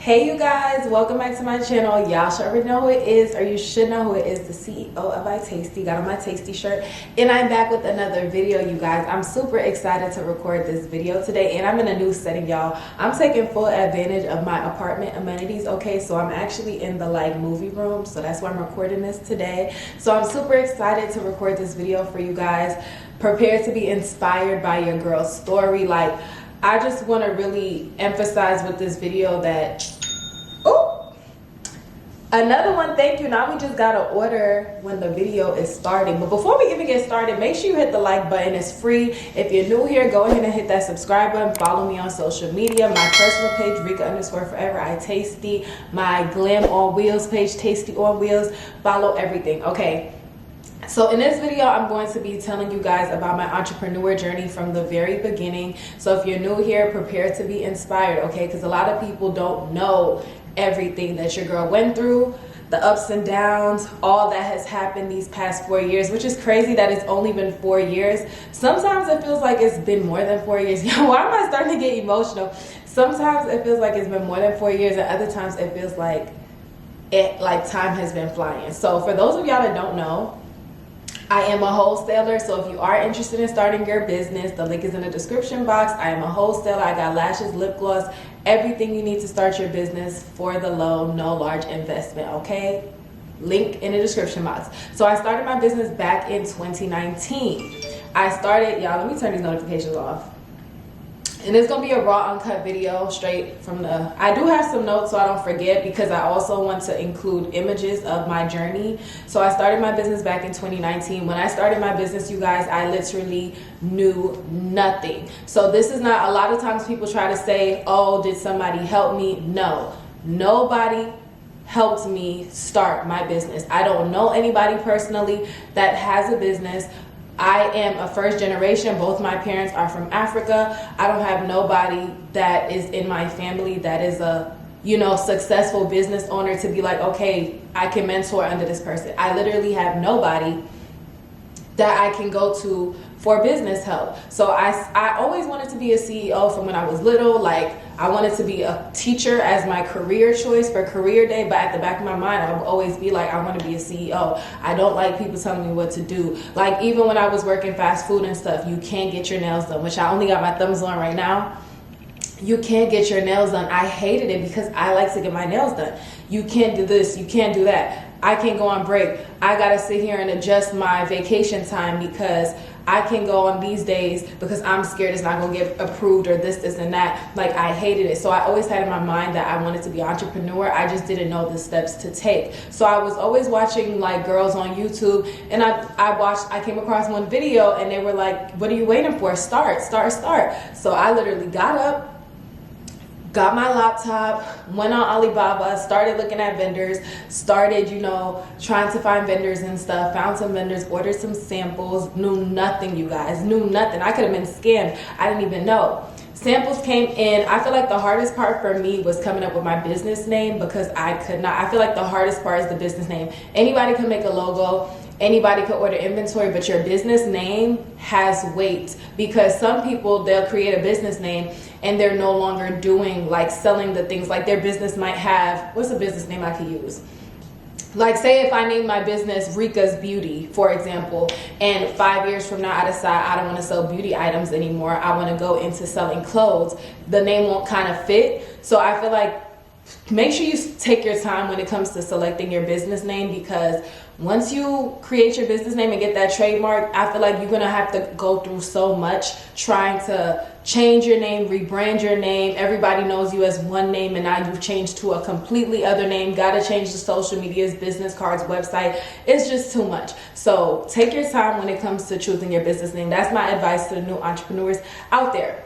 Hey you guys, welcome back to my channel. Y'all should already know who it is, or you should know who it is. The CEO of Tasti. Got on my Tasti shirt, and I'm back with another video, you guys. I'm super excited to record this video today, and I'm in a new setting, y'all. I'm taking full advantage of my apartment amenities, okay? So I'm actually in the movie room, so that's why I'm recording this today. So I'm super excited to record this video for you guys. Prepare to be inspired by your girl's story. I just want to really emphasize with this video that, oh, another one, thank you. Now we just got to order when the video is starting. But before we even get started, make sure you hit the like button. It's free. If you're new here, go ahead and hit that subscribe button. Follow me on social media. My personal page, Rika_forever, Tasti. My Glam on Wheels page, Tasti on Wheels. Follow everything, okay? So in this video, I'm going to be telling you guys about my entrepreneur journey from the very beginning. So if you're new here, prepare to be inspired, okay? Because a lot of people don't know everything that your girl went through, the ups and downs, all that has happened these past 4 years, which is crazy that it's only been 4 years. Sometimes it feels like it's been more than 4 years. Why am I starting to get emotional? Sometimes it feels like it's been more than 4 years, and other times it feels like time has been flying. So for those of y'all that don't know, I am a wholesaler, so if you are interested in starting your business, the link is in the description box. I am a wholesaler. I got lashes, lip gloss, everything you need to start your business for the low, no large investment, okay? Link in the description box. So I started my business back in 2019. I started, y'all, let me turn these notifications off. And it's gonna be a raw, uncut video straight from the, I do have some notes so I don't forget, because I also want to include images of my journey. So I started my business back in 2019. When I started my business, you guys, I literally knew nothing. So this is not, a lot of times people try to say, oh, did somebody help me? No, nobody helped me start my business. I don't know anybody personally that has a business. I am a first generation. Both my parents are from Africa. I don't have nobody that is in my family that is a, successful business owner to be like, okay, I can mentor under this person. I literally have nobody that I can go to for business help. So I always wanted to be a CEO from when I was little. I wanted to be a teacher as my career choice for career day, but at the back of my mind, I would always be like, I want to be a CEO. I don't like people telling me what to do. Even when I was working fast food and stuff, you can't get your nails done, which I only got my thumbs on right now. You can't get your nails done. I hated it because I like to get my nails done. You can't do this, you can't do that. I can't go on break. I gotta sit here and adjust my vacation time because I can go on these days because I'm scared it's not gonna get approved or this and that. I hated it. So I always had in my mind that I wanted to be an entrepreneur. I just didn't know the steps to take. So I was always watching girls on YouTube, and I came across one video and they were like, what are you waiting for? Start. So I literally got up, got my laptop, went on Alibaba, started looking at vendors, started, trying to find vendors and stuff, found some vendors, ordered some samples, knew nothing, you guys, knew nothing. I could have been scammed. I didn't even know. Samples came in. I feel like the hardest part for me was coming up with my business name because I could not. I feel like the hardest part is the business name. Anybody can make a logo. Anybody could order inventory, but your business name has weight, because some people, they'll create a business name and they're no longer doing selling the things. Their business might have, what's a business name I could use? Say if I name my business Rika's Beauty, for example, and 5 years from now I decide I don't want to sell beauty items anymore, I want to go into selling clothes, the name won't kind of fit. So I feel like make sure you take your time when it comes to selecting your business name, because once you create your business name and get that trademark, I feel like you're gonna have to go through so much trying to change your name, rebrand your name. Everybody knows you as one name and now you've changed to a completely other name. Gotta change the social medias, business cards, website. It's just too much. So take your time when it comes to choosing your business name. That's my advice to the new entrepreneurs out there.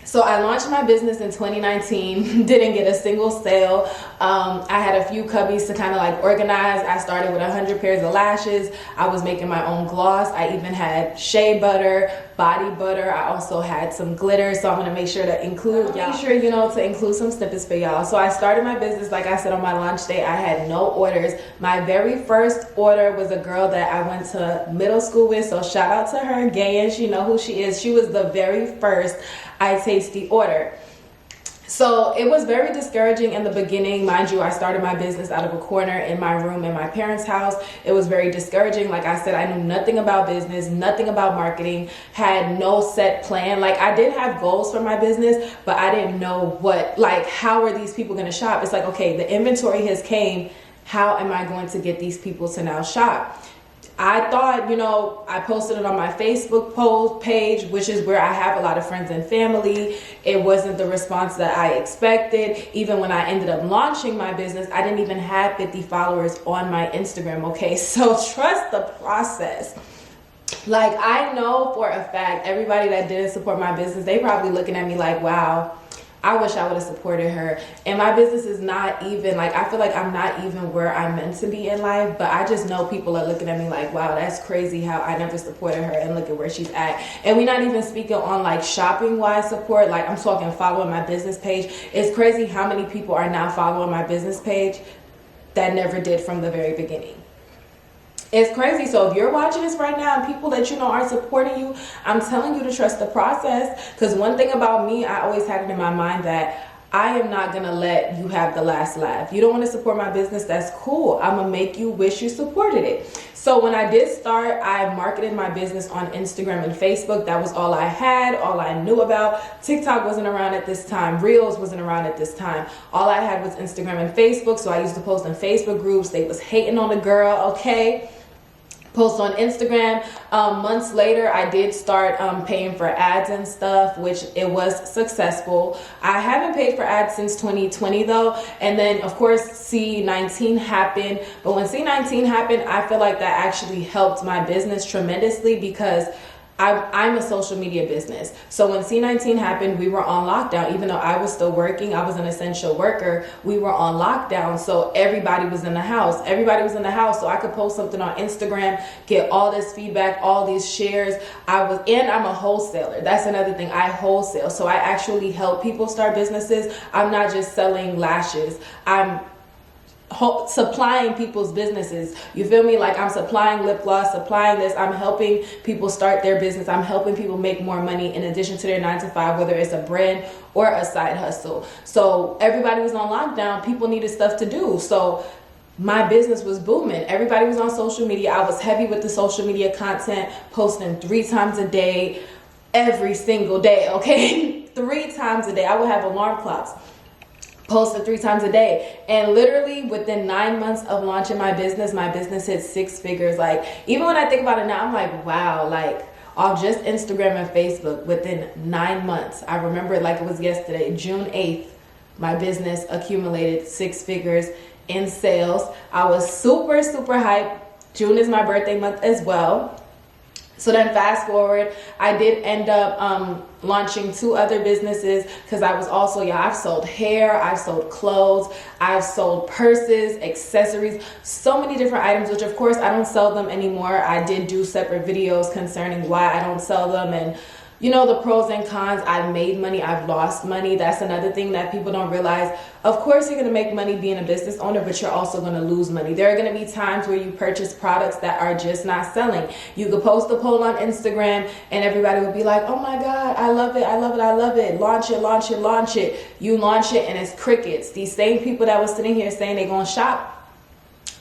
So I launched my business in 2019, didn't get a single sale. I had a few cubbies to kind of organize. I started with 100 pairs of lashes. I was making my own gloss. I even had shea butter, body butter. I also had some glitter. So I'm gonna make sure to include to include some snippets for y'all. So I started my business, like I said, on my launch day. I had no orders. My very first order was a girl that I went to middle school with. So shout out to her, Gayan. She know who she is. She was the very first Tasti order. So it was very discouraging in the beginning. Mind you, I started my business out of a corner in my room in my parents' house. It was very discouraging. Like I said, I knew nothing about business, nothing about marketing, had no set plan. Like I did have goals for my business, but I didn't know how are these people going to shop? It's like, okay, the inventory has came. How am I going to get these people to now shop? I thought, I posted it on my Facebook page, which is where I have a lot of friends and family. It wasn't the response that I expected. Even when I ended up launching my business, I didn't even have 50 followers on my Instagram, okay? So trust the process. Like, I know for a fact, everybody that didn't support my business, they probably looking at me like, wow, I wish I would have supported her. And my business is not even, I feel like I'm not even where I'm meant to be in life, but I just know people are looking at me like, wow, that's crazy how I never supported her, and look at where she's at. And we're not even speaking on shopping wise support. Like, I'm talking following my business page. It's crazy how many people are now following my business page that never did from the very beginning. It's crazy. So if you're watching this right now and people that are supporting you, I'm telling you to trust the process. Because one thing about me, I always had it in my mind that I am not going to let you have the last laugh. You don't want to support my business, that's cool. I'm going to make you wish you supported it. So when I did start, I marketed my business on Instagram and Facebook. That was all I had, all I knew about. TikTok wasn't around at this time. Reels wasn't around at this time. All I had was Instagram and Facebook. So I used to post in Facebook groups. They was hating on the girl, okay? Post on Instagram. Months later, I did start paying for ads and stuff, which it was successful. I haven't paid for ads since 2020 though. And then of course C19 happened. But when C19 happened, I feel like that actually helped my business tremendously, because I'm a social media business. So when C19 happened, we were on lockdown. Even though I was still working, I was an essential worker, we were on lockdown. So everybody was in the house. Everybody was in the house. So I could post something on Instagram, get all this feedback, all these shares. I'm a wholesaler. That's another thing. I wholesale. So I actually help people start businesses. I'm not just selling lashes. I'm supplying people's businesses. You feel me? Like, I'm supplying lip gloss, supplying this. I'm helping people start their business. I'm helping people make more money in addition to their 9-to-5, whether it's a brand or a side hustle. So everybody was on lockdown. People needed stuff to do. So my business was booming. Everybody was on social media. I was heavy with the social media content, posting 3 times a day, every single day, okay? 3 times a day. I would have alarm clocks. Posted 3 times a day, and literally within 9 months of launching my business hit 6 figures. Like, even when I think about it now, I'm like, wow, like off just Instagram and Facebook, within 9 months, I remember it like it was yesterday, June 8th, my business accumulated 6 figures in sales. I was super, super hyped. June is my birthday month as well. So then fast forward, I did end up launching 2 other businesses, because I was also, I've sold hair, I've sold clothes, I've sold purses, accessories, so many different items, which of course I don't sell them anymore. I did do separate videos concerning why I don't sell them, and the pros and cons. I've made money, I've lost money. That's another thing that people don't realize. Of course, you're going to make money being a business owner, but you're also going to lose money. There are going to be times where you purchase products that are just not selling. You could post a poll on Instagram and everybody would be like, oh my God, I love it, I love it, I love it. Launch it, launch it, launch it. You launch it and it's crickets. These same people that was sitting here saying they're going to shop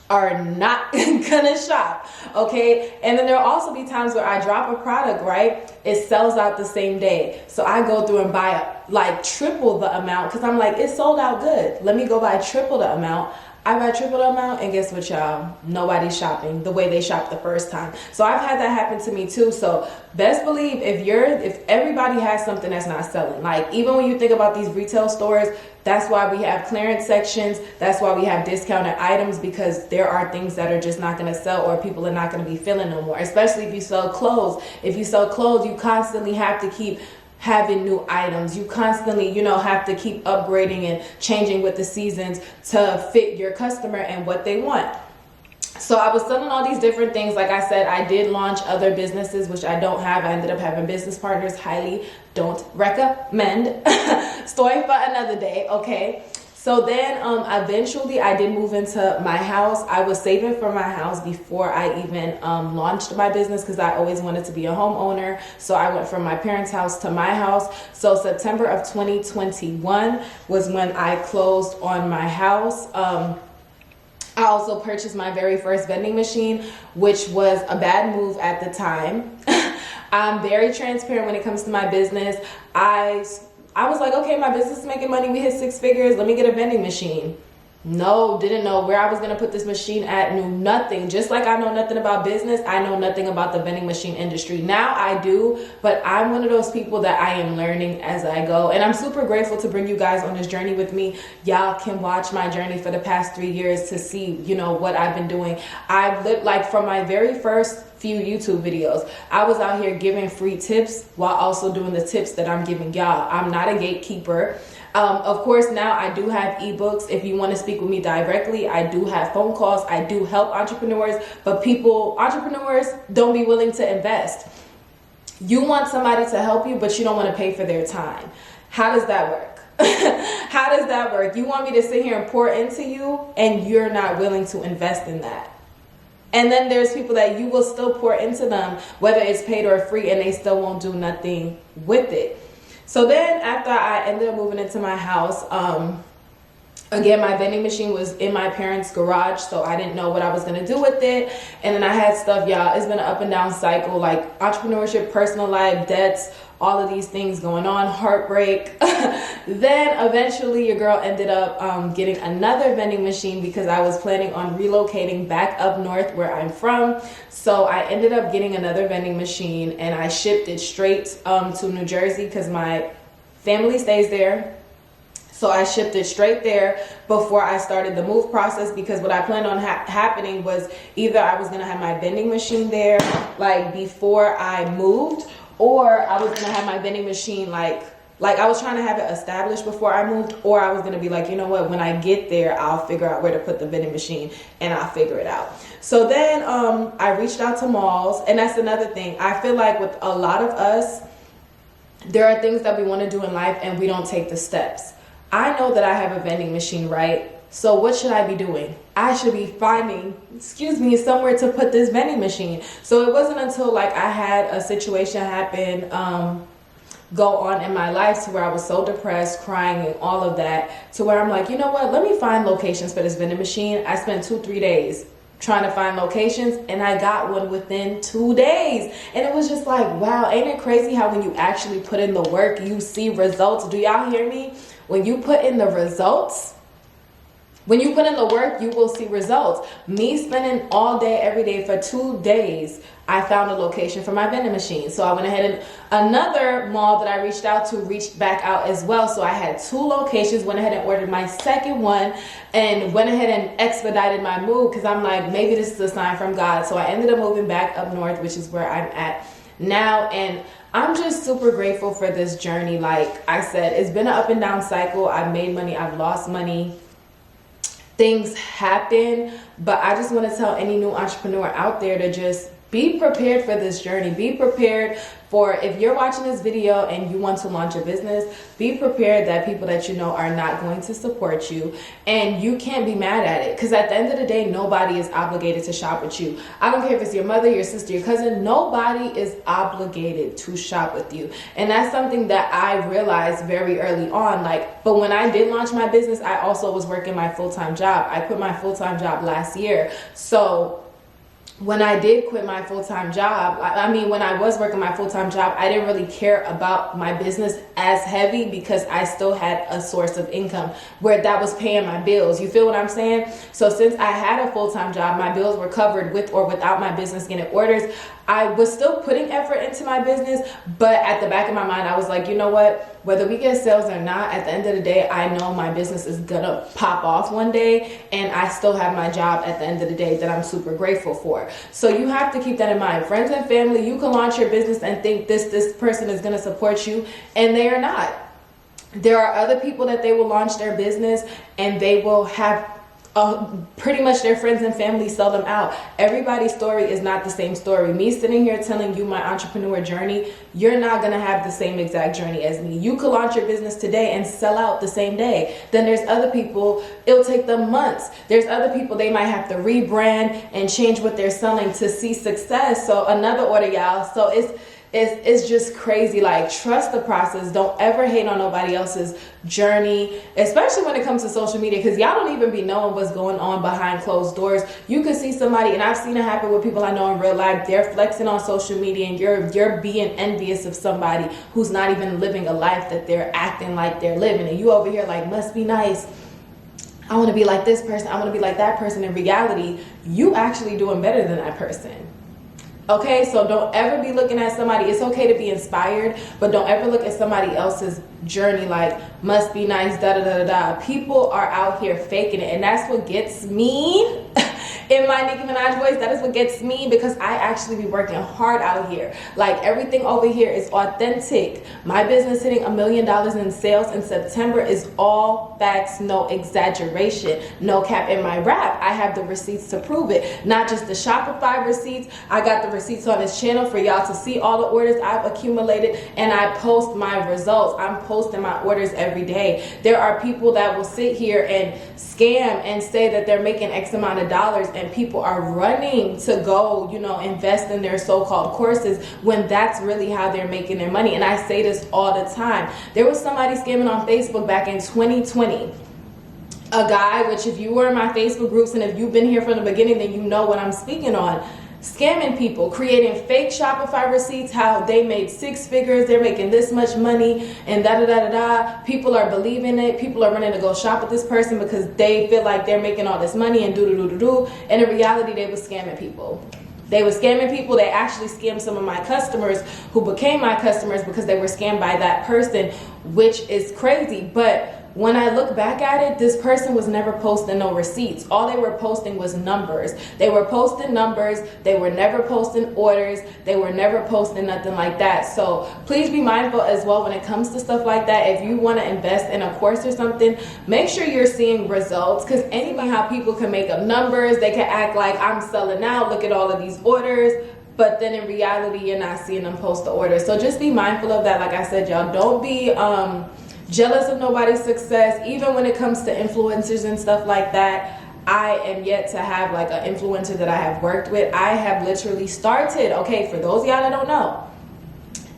are not gonna shop, okay? And then there'll also be times where I drop a product, right? It sells out the same day. So I go through and buy triple the amount, because I'm like, it sold out good. Let me go buy triple the amount. I buy triple the amount, and guess what, y'all? Nobody's shopping the way they shopped the first time. So I've had that happen to me too. So best believe if everybody has something that's not selling, like even when you think about these retail stores, that's why we have clearance sections. That's why we have discounted items, because there are things that are just not going to sell, or people are not going to be feeling no more, especially if you sell clothes. If you sell clothes, you constantly have to keep having new items. You constantly, have to keep upgrading and changing with the seasons to fit your customer and what they want. So I was selling all these different things. Like I said, I did launch other businesses, which I don't have. I ended up having business partners. Highly don't recommend. Story for another day, okay? So then eventually I did move into my house. I was saving for my house before I even launched my business, because I always wanted to be a homeowner. So I went from my parents' house to my house. So September of 2021 was when I closed on my house. I also purchased my very first vending machine, which was a bad move at the time. I'm very transparent when it comes to my business. I was like, okay, my business is making money. We hit 6 figures. Let me get a vending machine. No, didn't know where I was going to put this machine at, knew nothing. Just like I know nothing about business, I know nothing about the vending machine industry. Now I do, but I'm one of those people that I am learning as I go. And I'm super grateful to bring you guys on this journey with me. Y'all can watch my journey for the past 3 years to see, you know, what I've been doing. I've lived, like, from my very first few YouTube videos, I was out here giving free tips while also doing the tips that I'm giving y'all. I'm not a gatekeeper. Of course, now I do have ebooks. If you want to speak with me directly, I do have phone calls. I do help entrepreneurs, but entrepreneurs don't be willing to invest. You want somebody to help you, but you don't want to pay for their time. How does that work? How does that work? You want me to sit here and pour into you, and you're not willing to invest in that. And then there's people that you will still pour into them, whether it's paid or free, and they still won't do nothing with it. So then after I ended up moving into my house, again, my vending machine was in my parents' garage, so I didn't know what I was going to do with it. And then I had stuff, y'all, it's been an up and down cycle, like entrepreneurship, personal life, debts, all of these things going on, heartbreak. Then eventually your girl ended up getting another vending machine, because I was planning on relocating back up north where I'm from. So I ended up getting another vending machine, and I shipped it straight to New Jersey, because my family stays there. So I shipped it straight there before I started the move process, because what I planned on happening was either I was going to have my vending machine there like before I moved, or I was going to have my vending machine like I was trying to have it established before I moved, or I was going to be like, you know what, when I get there, I'll figure out where to put the vending machine and I'll figure it out. So then I reached out to malls, and that's another thing. I feel like with a lot of us, there are things that we want to do in life and we don't take the steps. I know that I have a vending machine, right? So what should I be doing? I should be finding, somewhere to put this vending machine. So it wasn't until like I had a situation happen, go on in my life to where I was so depressed, crying and all of that, to where I'm like, you know what, let me find locations for this vending machine. I spent 2-3 days trying to find locations, and I got one within 2 days. And it was just like, wow, ain't it crazy how when you actually put in the work, you see results? Do y'all hear me? When you put in the results, when you put in the work, you will see results. Me spending all day, every day for 2 days, I found a location for my vending machine. So I went ahead, and another mall that I reached out to reached back out as well. So I had 2 locations, went ahead and ordered my second one, and went ahead and expedited my move, because I'm like, maybe this is a sign from God. So I ended up moving back up north, which is where I'm at now. And I'm just super grateful for this journey. Like I said, it's been an up and down cycle. I've made money, I've lost money. Things happen, but I just want to tell any new entrepreneur out there to just be prepared for this journey. Be prepared for, if you're watching this video and you want to launch a business, be prepared that people that you know are not going to support you, and you can't be mad at it, because at the end of the day, nobody is obligated to shop with you. I don't care if it's your mother, your sister, your cousin, nobody is obligated to shop with you. And that's something that I realized very early on. But when I did launch my business, I also was working my full-time job. I quit my full-time job last year. So when I did quit my full-time job, when I was working my full-time job, I didn't really care about my business as heavy, because I still had a source of income where that was paying my bills. You feel what I'm saying? So since I had a full-time job, my bills were covered with or without my business getting orders. I was still putting effort into my business, but at the back of my mind, I was like, you know what? Whether we get sales or not, at the end of the day, I know my business is gonna pop off one day, and I still have my job at the end of the day that I'm super grateful for. So you have to keep that in mind. Friends and family, you can launch your business and think this person is gonna support you, and they are not. There are other people that they will launch their business and they will have pretty much their friends and family sell them out. Everybody's story is not the same story. Me sitting here telling you my entrepreneur journey, you're not gonna have the same exact journey as me. You could launch your business today and sell out the same day. Then there's other people, it'll take them months. There's other people, they might have to rebrand and change what they're selling to see success. So another order, y'all. So it's just crazy. Like, trust the process. Don't ever hate on nobody else's journey, especially when it comes to social media, because y'all don't even be knowing what's going on behind closed doors. You could see somebody, and I've seen it happen with people I know in real life, they're flexing on social media and you're being envious of somebody who's not even living a life that they're acting like they're living, and you over here like, must be nice, I want to be like this person, I want to be like that person. In reality, you actually doing better than that person. Okay, so don't ever be looking at somebody. It's okay to be inspired, but don't ever look at somebody else's journey like, must be nice, da da da da da. People are out here faking it, and that's what gets me. In my Nicki Minaj voice, that is what gets me, because I actually be working hard out here. Like, everything over here is authentic. My business hitting $1 million in sales in September is all facts, no exaggeration, no cap. In my rap, I have the receipts to prove it. Not just the Shopify receipts, I got the receipts on this channel for y'all to see all the orders I've accumulated, and I post my results. I'm posting my orders every day. There are people that will sit here and scam and say that they're making X amount of dollars, and people are running to go, you know, invest in their so-called courses when that's really how they're making their money. And I say this all the time. There was somebody scamming on Facebook back in 2020. A guy, which if you were in my Facebook groups and if you've been here from the beginning, then you know what I'm speaking on. Scamming people, creating fake Shopify receipts, how they made 6 figures, they're making this much money, and da da da da da. People are believing it. People are running to go shop with this person because they feel like they're making all this money and do do do do do. And in reality, they were scamming people. They were scamming people. They actually scammed some of my customers who became my customers because they were scammed by that person, which is crazy. But when I look back at it, this person was never posting no receipts. All they were posting was numbers. They were posting numbers. They were never posting orders. They were never posting nothing like that. So please be mindful as well when it comes to stuff like that. If you want to invest in a course or something, make sure you're seeing results, because anybody, how people can make up numbers, they can act like I'm selling out, look at all of these orders, but then in reality, you're not seeing them post the orders. So just be mindful of that. Like I said, y'all, don't be jealous of nobody's success. Even when it comes to influencers and stuff like that, I am yet to have like an influencer that I have worked with. I have literally started, okay, for those of y'all that don't know,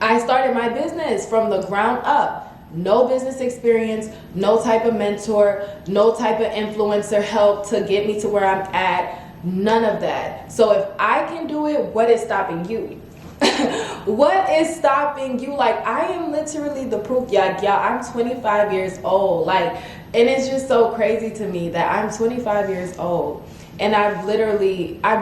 I started my business from the ground up. No business experience, no type of mentor, no type of influencer help to get me to where I'm at, none of that. So if I can do it, what is stopping you? What is stopping you? Like, I am literally the proof. Y'all, I'm 25 years old. Like, and it's just so crazy to me that I'm 25 years old. And I've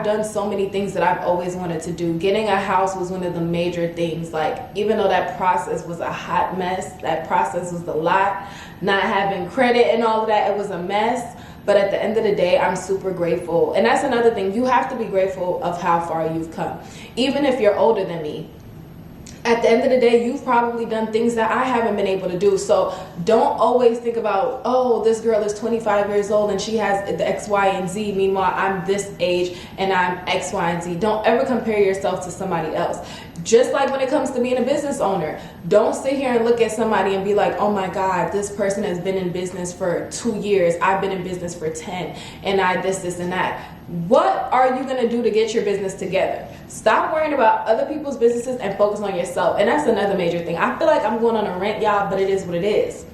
done so many things that I've always wanted to do. Getting a house was one of the major things. Like, even though that process was a hot mess, that process was a lot. Not having credit and all of that, it was a mess. But at the end of the day, I'm super grateful. And that's another thing. You have to be grateful of how far you've come. Even if you're older than me, at the end of the day, you've probably done things that I haven't been able to do. So don't always think about, oh, this girl is 25 years old and she has the X, Y, and Z. Meanwhile, I'm this age and I'm X, Y, and Z. Don't ever compare yourself to somebody else. Just like when it comes to being a business owner, don't sit here and look at somebody and be like, oh my God, this person has been in business for 2 years. I've been in business for 10 and I this, and that. What are you going to do to get your business together? Stop worrying about other people's businesses and focus on yourself. And that's another major thing. I feel like I'm going on a rant, y'all, but it is what it is.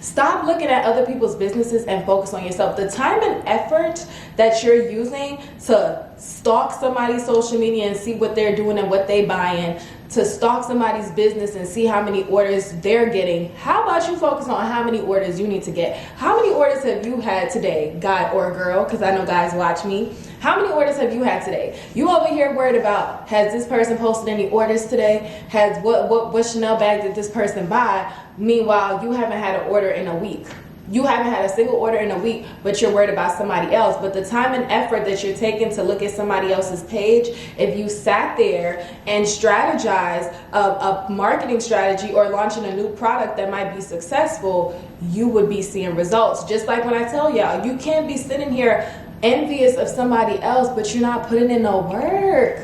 Stop looking at other people's businesses and focus on yourself. The time and effort that you're using to stalk somebody's social media and see what they're doing and what they buying, to stalk somebody's business and see how many orders they're getting. How about you focus on how many orders you need to get? How many orders have you had today, guy or girl? Because I know guys watch me. How many orders have you had today? You over here worried about, has this person posted any orders today? Has what Chanel bag did this person buy? Meanwhile, you haven't had an order in a week. You haven't had a single order in a week, but you're worried about somebody else. But the time and effort that you're taking to look at somebody else's page, if you sat there and strategize a marketing strategy or launching a new product that might be successful, you would be seeing results. Just like when I tell y'all, you can't be sitting here envious of somebody else, but you're not putting in no work.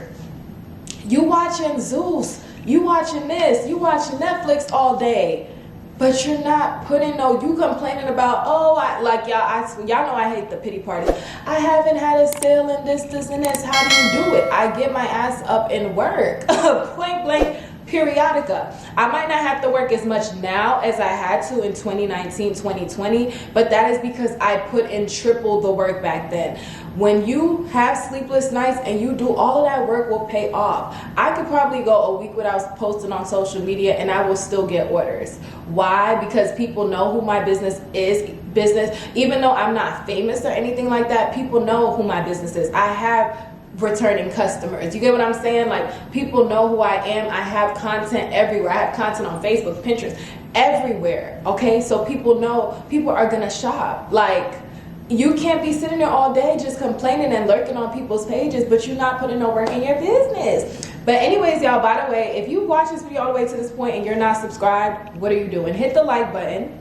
You watching Zeus, you watching this, you watching Netflix all day, but you're not putting no, you complaining about, oh, y'all know I hate the pity party. I haven't had a sale in this, and this. How do you do it? I get my ass up and work. Point blank, periodica. I might not have to work as much now as I had to in 2019, 2020, but that is because I put in triple the work back then. When you have sleepless nights and you do all of that work will pay off. I could probably go a week without posting on social media and I will still get orders. Why? Because people know who my business is. Even though I'm not famous or anything like that, people know who my business is. I have returning customers. You get what I'm saying? Like, people know who I am. I have content everywhere. I have content on Facebook, Pinterest, everywhere. Okay, so people know, people are gonna shop. Like, you can't be sitting there all day just complaining and lurking on people's pages, but you're not putting no work in your business. But anyways, y'all, by the way, if you watch this video all the way to this point and you're not subscribed, what are you doing? Hit the like button,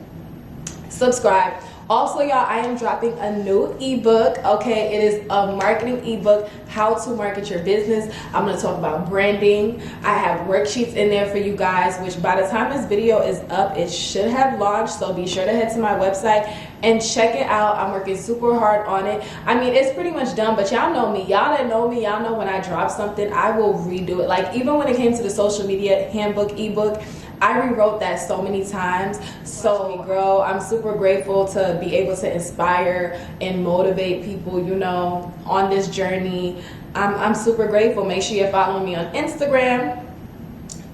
subscribe. Also, y'all, I am dropping a new ebook. Okay, it is a marketing ebook, how to market your business. I'm going to talk about branding. I have worksheets in there for you guys, which by the time this video is up, it should have launched. So be sure to head to my website and check it out. I'm working super hard on it. I mean, it's pretty much done, but y'all know me. Y'all that know me, y'all know when I drop something, I will redo it. Like, even when it came to the social media handbook ebook, I rewrote that so many times. So, girl, I'm super grateful to be able to inspire and motivate people, you know, on this journey. I'm super grateful. Make sure you're following me on Instagram.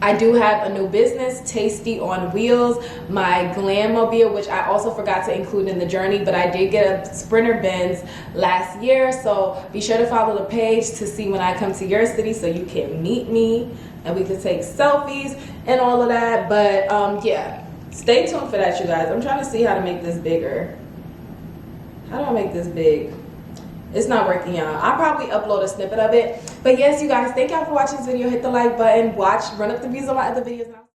I do have a new business, Tasti on Wheels, my Glammobile, which I also forgot to include in the journey, but I did get a Sprinter Benz last year. So be sure to follow the page to see when I come to your city so you can meet me and we can take selfies and all of that. But yeah, stay tuned for that, you guys. I'm trying to see how to make this bigger. How do I make this big? It's not working, y'all. I'll probably upload a snippet of it. But yes, you guys, thank y'all for watching this video. Hit the like button. Watch, run up the views on my other videos.